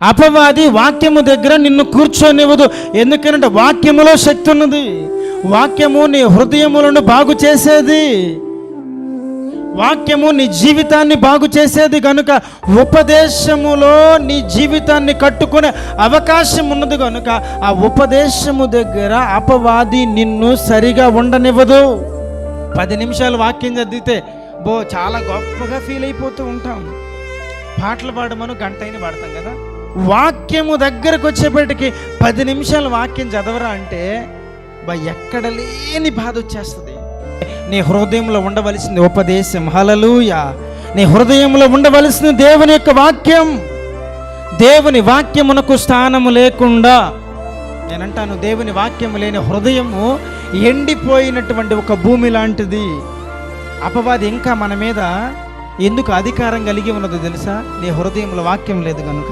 అపవాది వాక్యము దగ్గర నిన్ను కూర్చొనివ్వదు. ఎందుకంటే వాక్యములో శక్తి ఉన్నది. వాక్యము నీ హృదయములను బాగు చేసేది. వాక్యము నీ జీవితాన్ని బాగు చేసేది కనుక ఉపదేశములో నీ జీవితాన్ని కట్టుకునే అవకాశం ఉన్నది కనుక ఆ ఉపదేశము దగ్గర అపవాది నిన్ను సరిగా ఉండనివ్వదు. 10 నిమిషాలు వాక్యం చదివితే చాలా గొప్పగా ఫీల్ అయిపోతూ ఉంటాం. పాటలు పాడమను గంటైన పాడతాం కదా. వాక్యము దగ్గరకు వచ్చేపటికి 10 నిమిషాలు వాక్యం చదవరా అంటే ఎక్కడ లేని బాధ వచ్చేస్తుంది. నీ హృదయంలో ఉండవలసింది ఉపదేశం. హల్లెలూయా. నీ హృదయంలో ఉండవలసిన దేవుని యొక్క వాక్యం. దేవుని వాక్యమునకు స్థానము లేకుండా, నేనంటాను, దేవుని వాక్యము లేని హృదయము ఎండిపోయినటువంటి ఒక భూమి లాంటిది. అపవాది ఇంకా మన మీద ఎందుకు అధికారం కలిగి ఉన్నదో తెలుసా? నీ హృదయంలో వాక్యం లేదు కనుక.